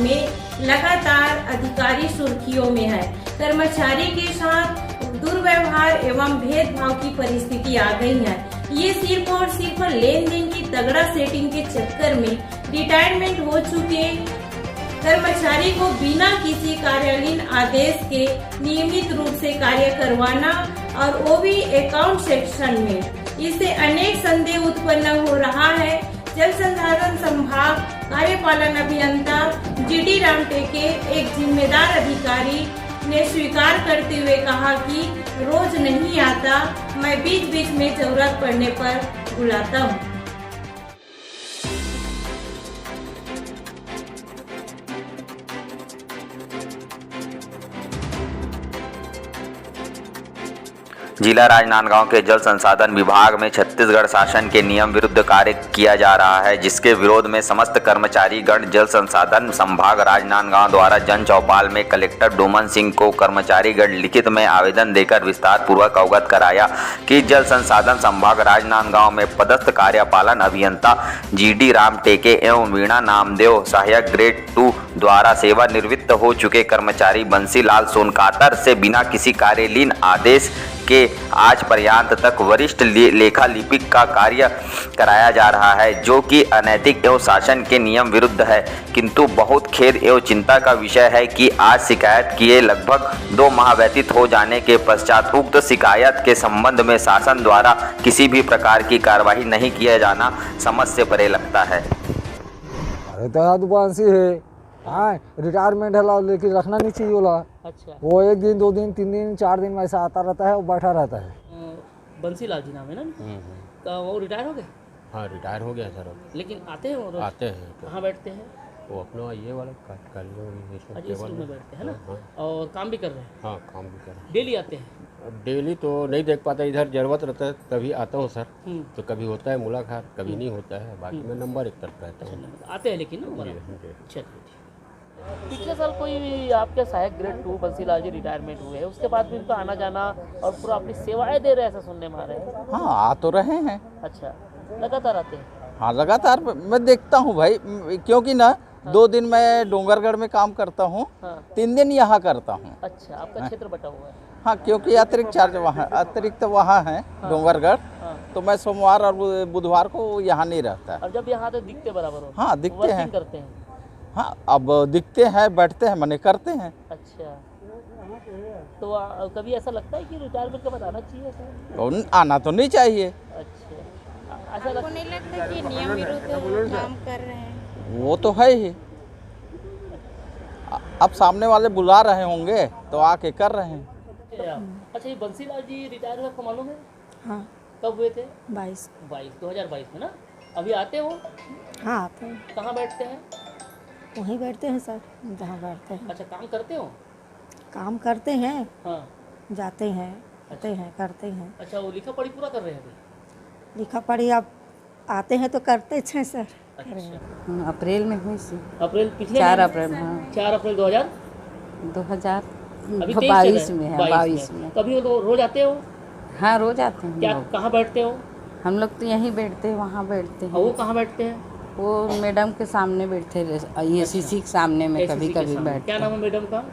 में लगातार अधिकारी सुर्खियों में है। कर्मचारी के साथ दुर्व्यवहार एवं भेदभाव की परिस्थिति आ गई है। ये सिर्फ और सिर्फ लेन देन की तगड़ा सेटिंग के चक्कर में रिटायरमेंट हो चुके कर्मचारी को बिना किसी कार्यालयीन आदेश के नियमित रूप से कार्य करवाना और वो भी अकाउंट सेक्शन में, इससे अनेक संदेह उत्पन्न हो रहा है। जल संसाधन संभाग कार्यपालन अभियंता जीडी रामटेके एक जिम्मेदार अधिकारी ने स्वीकार करते हुए कहा कि रोज नहीं आता, मैं बीच बीच में जरूरत पड़ने पर बुलाता हूँ। जिला राजनांदगांव के जल संसाधन विभाग में छत्तीसगढ़ शासन के नियम विरुद्ध कार्य किया जा रहा है, जिसके विरोध में समस्त कर्मचारीगण जल संसाधन संभाग राजनांदगांव द्वारा जन चौपाल में कलेक्टर डोमन सिंह को कर्मचारीगण लिखित में आवेदन देकर विस्तार पूर्वक अवगत कराया कि जल संसाधन संभाग राजनांदगांव में पदस्थ कार्यपालन अभियंता जीडी रामटेके एवं वीणा नामदेव सहायक ग्रेड 2 द्वारा सेवानिवृत्त हो चुके कर्मचारी बंसीलाल सोनकातर से बिना किसी कार्यालयीन आदेश के आज पर्यंत तक वरिष्ठ लेखा लिपिक का कार्य कराया जा रहा है, जो कि अनैतिक एवं शासन के नियम विरुद्ध है। किंतु बहुत खेद एवं चिंता का विषय है कि आज शिकायत किए लगभग 2 माह व्यतीत हो जाने के पश्चात उक्त शिकायत के संबंध में शासन द्वारा किसी भी प्रकार की कार्रवाई नहीं किया जाना समझ से परे लगता है। अरे तो हाँ, रिटायरमेंट है लेकिन रखना नहीं चाहिए बोला। अच्छा, वो 1 दिन 2 दिन 3 दिन 4 दिन वैसा आता रहता है, वो बैठा रहता है। बंसीलाल जी नाम है ना? तो वो रिटायर हो गए? हाँ, रिटायर हो गया सर। लेकिन आते हैं वो? आते हैं। कहाँ बैठते हैं? वो अपना ये वाला टेबल में बैठते हैं ना? और काम भी कर रहे हैं? हाँ, काम भी कर रहे हैं। डेली आते हैं? डेली तो नहीं देख पाता, इधर जरूरत रहता है तभी आता हूँ सर। तो कभी होता है मुलाकात, कभी नहीं होता है। बाकी मैं नंबर 1 तरफ रहता हूँ। आते हैं लेकिन चलिए। पिछले साल कोई आपके सहायक ग्रेड 2 बंसीलाल जी रिटायरमेंट हुए हैं, उसके बाद भी उनका आना जाना और पूरा अपनी सेवाएं दे रहे हैं, ऐसा सुनने में आ रहे हैं। हाँ, आ तो रहे हैं। अच्छा, लगातार आते हैं? हाँ, लगातार मैं देखता हूँ भाई, क्योंकि ना 2 दिन मैं डोंगरगढ़ में काम करता हूँ। हाँ। 3 दिन यहाँ करता हूँ। अच्छा, आपका क्षेत्र बटा हुआ है? हाँ, क्योंकि अतिरिक्त चार्ज वहाँ है। हाँ। डोंगरगढ़। हाँ। तो मैं सोमवार और बुधवार को यहाँ नहीं रहता। और जब यहाँ तो दिखते बराबर हो? हाँ, दिखते हैं। करते हैं? हाँ, अब दिखते हैं, बैठते हैं, मने करते हैं। अच्छा, तो कभी ऐसा लगता है कि रिटायरमेंट के बाद आना चाहिए सर? आना तो नहीं चाहिए। अच्छा, आपको नहीं लगता कि नियम विरुद्ध काम कर रहे हैं? वो तो है ही। अब सामने वाले बुला रहे होंगे तो आके कर रहे हैं। अच्छा, ये बंसीलाल जी रिटायर हुए आपको मालूम है? हाँ। कब हुए थे? 2022 में ना? अभी आते हो? हाँ, आते हैं। कहाँ बैठते हैं? वहीं बैठते हैं सर, जहाँ बैठते हैं। अच्छा, काम करते हो? काम करते हैं। हाँ। जाते हैं, आते हैं, करते हैं। अच्छा, वो लिखा पढ़ी पूरा कर रहे हैं अभी? लिखा पढ़ी आप आते हैं तो करते हैं सर। अच्छा। अप्रैल में हुई सी। अप्रैल पिछले 4 अप्रैल। हाँ, 4 अप्रैल 2022 में है। 22 में। कभी रोज आते हो? हाँ, रोज आते हैं। क्या कहाँ बैठते हो? हम लोग तो यहीं बैठते हैं, वहाँ बैठते हैं। वो कहाँ बैठते हैं? वो मैडम के सामने बैठते, ये सीसी के सामने में कभी कभी बैठते। क्या नाम है मैडम का?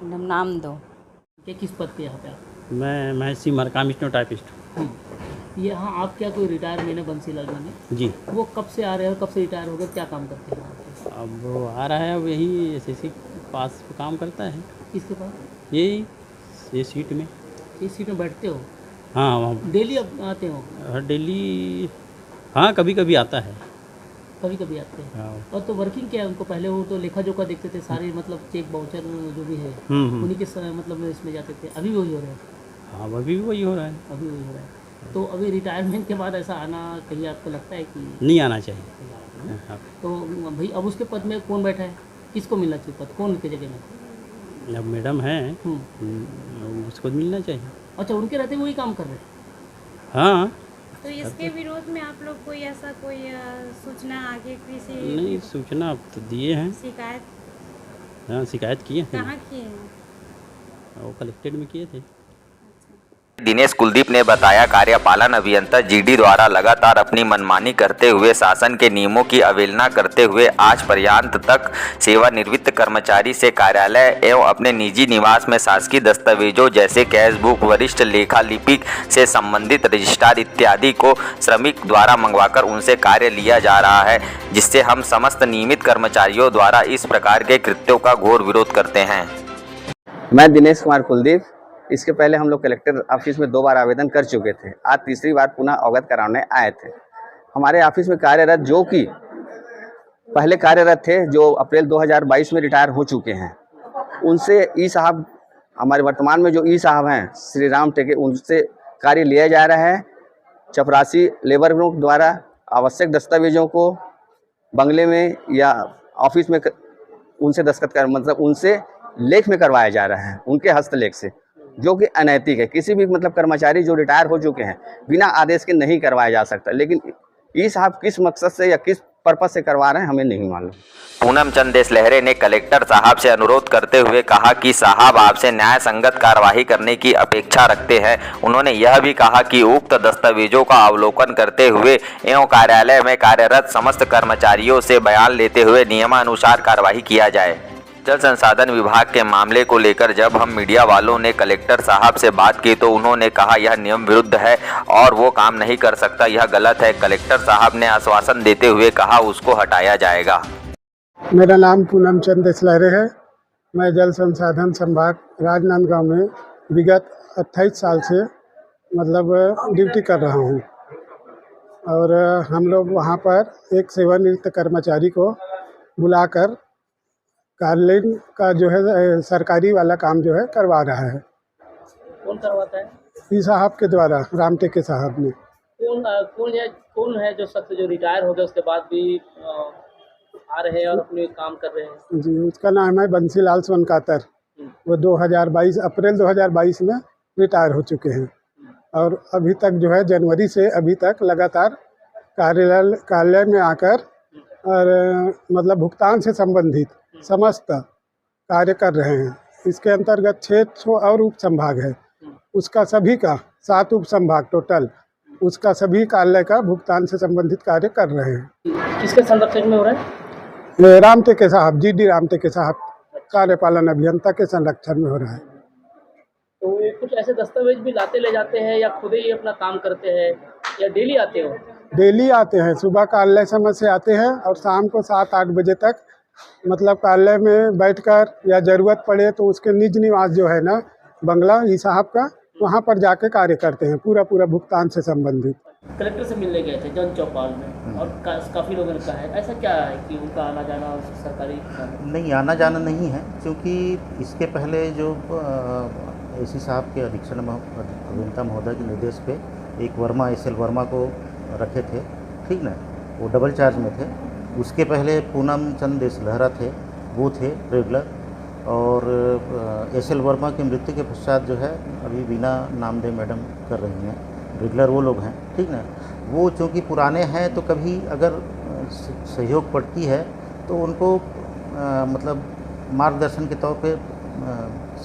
मैडम नाम दो। ये किस पद पे यहाँ पे आप? मैं महसी मरकाम टाइपिस्ट। यहाँ आप क्या कोई रिटायर मैंने बंसीलाल जी? जी। वो कब से आ रहे हैं और कब से रिटायर हो गए, क्या काम करते हैं वहाँ पे? अब वो आ रहा है, अब यही एसएससी पास काम करता है। किसके पास? ये सीट में। इस सीट में बैठते हो? हाँ, वहाँ डेली अब आते हो? डेली हाँ, कभी कभी आता है। कभी कभी आते हैं। हाँ। और तो वर्किंग क्या है उनको? पहले वो तो लेखा जोखा देखते थे सारे, मतलब चेक बाउचर जो भी है उन्हीं के मतलब इसमें जाते थे। अभी वही हो रहा है? हाँ, अभी भी वही हो रहा है। अभी वही हो रहा है। तो अभी रिटायरमेंट के बाद ऐसा आना कहीं आपको लगता है कि नहीं आना चाहिए? हाँ। तो भाई अब उसके पद में कौन बैठा है? किसको मिलना चाहिए पद? कौन के जगह में? अब मैडम है, उसको मिलना चाहिए। अच्छा, उनके रहते वही काम कर रहे हैं? हाँ। तो इसके विरोध में आप लोग कोई ऐसा कोई सूचना आगे किसी? नहीं, सूचना तो दिए हैं। शिकायत? हाँ, शिकायत किए हैं। कहाँ किए हैं? वो कलेक्टेड में किए थे। दिनेश कुलदीप ने बताया, कार्यपालन अभियंता जीडी द्वारा लगातार अपनी मनमानी करते हुए शासन के नियमों की अवहेलना करते हुए आज पर्यंत तक सेवानिवृत्त कर्मचारी से कार्यालय एवं अपने निजी निवास में शासकीय दस्तावेजों जैसे कैश बुक, वरिष्ठ लेखा लिपिक से संबंधित रजिस्ट्रार इत्यादि को श्रमिक द्वारा मंगवाकर उनसे कार्य लिया जा रहा है, जिससे हम समस्त नियमित कर्मचारियों द्वारा इस प्रकार के कृत्यों का घोर विरोध करते हैं। मैं दिनेश कुमार कुलदीप, इसके पहले हम लोग कलेक्टर ऑफिस में 2 बार आवेदन कर चुके थे। आज तीसरी बार पुनः अवगत कराने आए थे। हमारे ऑफिस में कार्यरत जो कि पहले कार्यरत थे, जो अप्रैल 2022 में रिटायर हो चुके हैं, उनसे ई साहब, हमारे वर्तमान में जो ई साहब हैं श्री राम टेके, उनसे कार्य लिया जा रहा है। चपरासी लेबर ग्रुप द्वारा आवश्यक दस्तावेजों को बंगले में या ऑफिस में उनसे दस्तखत कर, मतलब उनसे लेख में करवाया जा रहा है, उनके हस्तलेख से, जो कि अनैतिक है। किसी भी मतलब कर्मचारी जो रिटायर हो चुके हैं बिना आदेश के नहीं करवाया जा सकता, लेकिन ये साहब किस मकसद से या किस पर्पस से करवा रहे हैं हमें नहीं मालूम। पूनम चंद देशलहरे ने कलेक्टर साहब से अनुरोध करते हुए कहा कि साहब आपसे न्याय संगत कार्रवाई करने की अपेक्षा रखते हैं। उन्होंने यह भी कहा कि उक्त दस्तावेजों का अवलोकन करते हुए एवं कार्यालय में कार्यरत समस्त कर्मचारियों से बयान लेते हुए नियमानुसार कार्रवाई किया जाए। जल संसाधन विभाग के मामले को लेकर जब हम मीडिया वालों ने कलेक्टर साहब से बात की तो उन्होंने कहा यह नियम विरुद्ध है और वो काम नहीं कर सकता, यह गलत है। कलेक्टर साहब ने आश्वासन देते हुए कहा उसको हटाया जाएगा। मेरा नाम पूनम चंद देशलहरे है। मैं जल संसाधन संभाग राजनांदगांव में विगत 28 साल से मतलब ड्यूटी कर रहा हूँ और हम लोग वहाँ पर एक सेवानिवृत्त कर्मचारी को बुलाकर कार्यालय का जो है सरकारी वाला काम जो है करवा रहा है। कौन करवाता है? ई साहब के द्वारा, राम टेके साहब ने। कौन है जो शख्स जो रिटायर हो गए उसके बाद भी आ रहे हैं और अपने काम कर रहे हैं? जी, उसका नाम है बंसीलाल सोनकातर। वो 2022 अप्रैल 2022 में रिटायर हो चुके हैं और अभी तक जो है जनवरी से अभी तक लगातार कार्यालय में आकर और मतलब भुगतान से संबंधित समस्त कार्य कर रहे हैं। इसके अंतर्गत 600 और उप संभाग है, उसका सभी का 7 उप संभाग टोटल, उसका सभी कार्यालय का भुगतान से संबंधित कार्य कर रहे हैं। किसके संरक्षण में हो रहा है? राम टेके साहब, जीडी राम टेके साहब कार्यपालन अभियंता के संरक्षण में हो रहा है। तो कुछ ऐसे दस्तावेज भी लाते ले जाते हैं या खुद ही अपना काम करते हैं या डेली आते हो? डेली आते हैं, सुबह कार्यालय समय से आते हैं और शाम को 7-8 बजे तक मतलब कार्यालय में बैठकर या ज़रूरत पड़े तो उसके निज निवास जो है ना बंगला ई साहब का, वहाँ पर जाके कार्य करते हैं पूरा भुगतान से संबंधित। कलेक्टर से मिलने गए थे जन चौपाल में और काफ़ी लोगों ने कहा है, ऐसा क्या है कि उनका आना जाना सरकारी नहीं, आना जाना नहीं है, क्योंकि इसके पहले जो एसी साहब के अधीक्षण अभियंता महोदय के निर्देश पे एक वर्मा SL वर्मा को रखे थे, ठीक ना, वो डबल चार्ज में थे। उसके पहले पूनम चंद देशलहरा थे, वो थे रेगुलर, और SL वर्मा की मृत्यु के पश्चात जो है अभी बीना नामदेव मैडम कर रही हैं, रेगुलर वो लोग हैं, ठीक ना। वो चूँकि पुराने हैं तो कभी अगर सहयोग पड़ती है तो उनको मतलब मार्गदर्शन के तौर पे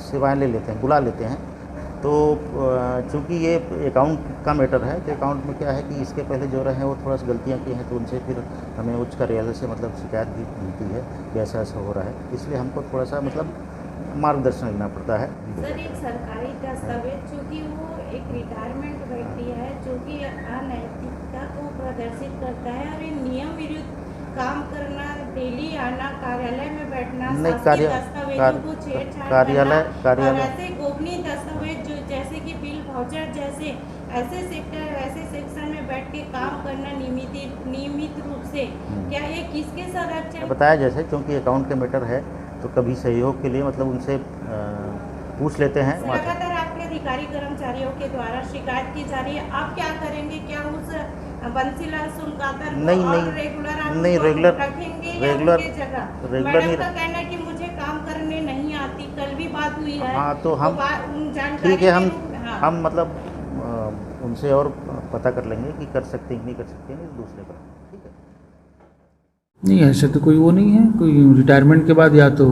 सेवाएं ले लेते हैं, बुला लेते हैं। तो चूँकि ये अकाउंट का मैटर है, तो अकाउंट में क्या है कि इसके पहले जो रहे हैं वो थोड़ा सा गलतियाँ की हैं, तो उनसे फिर हमें उच्च कार्यालय से मतलब शिकायत भी मिलती है कि ऐसा ऐसा हो रहा है, इसलिए हमको थोड़ा सा मतलब मार्गदर्शन लेना पड़ता है। सर, एक सरकारी दस्तावेज चूँकि वो एक रिटायरमेंट व्यक्ति है जो कि अनैतिकता को प्रदर्शित करता है और ये नियम विरुद्ध काम करना, डेली आना, कार्यालय में बैठना, दस्तावेजों को छेड़छाड़ करना और ऐसे गोपनीय दस्तावेज जो जैसे कि बिल वाउचर जैसे ऐसे सेक्टर ऐसे सेक्शन में बैठ के काम करना नियमित रूप से, क्या ये किसके संरक्षण? बताया जैसे क्योंकि अकाउंट के मैटर है तो कभी सहयोग के लिए मतलब उनसे पूछ लेते हैं। लगातार आपके अधिकारी कर्मचारियों के द्वारा शिकायत की जा रही है, आप क्या करेंगे? क्या उस बंसीलाल सोनकातर रेगुलर मैडम का कहना है कि मुझे काम करने नहीं आती, कल भी बात हुई है। हाँ, तो हम ठीक है, हम मतलब उनसे और पता कर लेंगे कि कर सकते हैं नहीं कर सकते हैं दूसरे पर, ठीक है। नहीं, ऐसा तो कोई वो नहीं है, कोई रिटायरमेंट के बाद या तो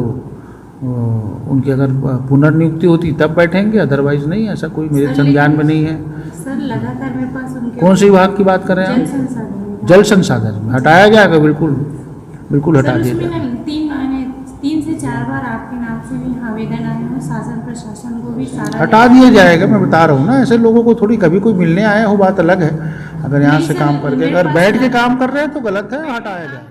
उनकी अगर पुनर्नियुक्ति होती तब बैठेंगे, अदरवाइज नहीं, ऐसा कोई मेरे संज्ञान में नहीं है। सर लगातार मेरे पास उनके कौन से विभाग की बात कर रहे हैं आप? जल संसाधन में हटाया जाएगा, बिल्कुल बिल्कुल हटा दिया जाएगा। 3 से 4 बार आपके नाम से भी आवेदन आए हैं, शासन प्रशासन को भी सारा हटा दिया जाएगा। मैं बता रहा हूँ ना, ऐसे लोगों को थोड़ी कभी कोई मिलने आया हो बात अलग है, अगर यहाँ से काम करके अगर बैठ के काम कर रहे हैं तो गलत है, हटाया जाए।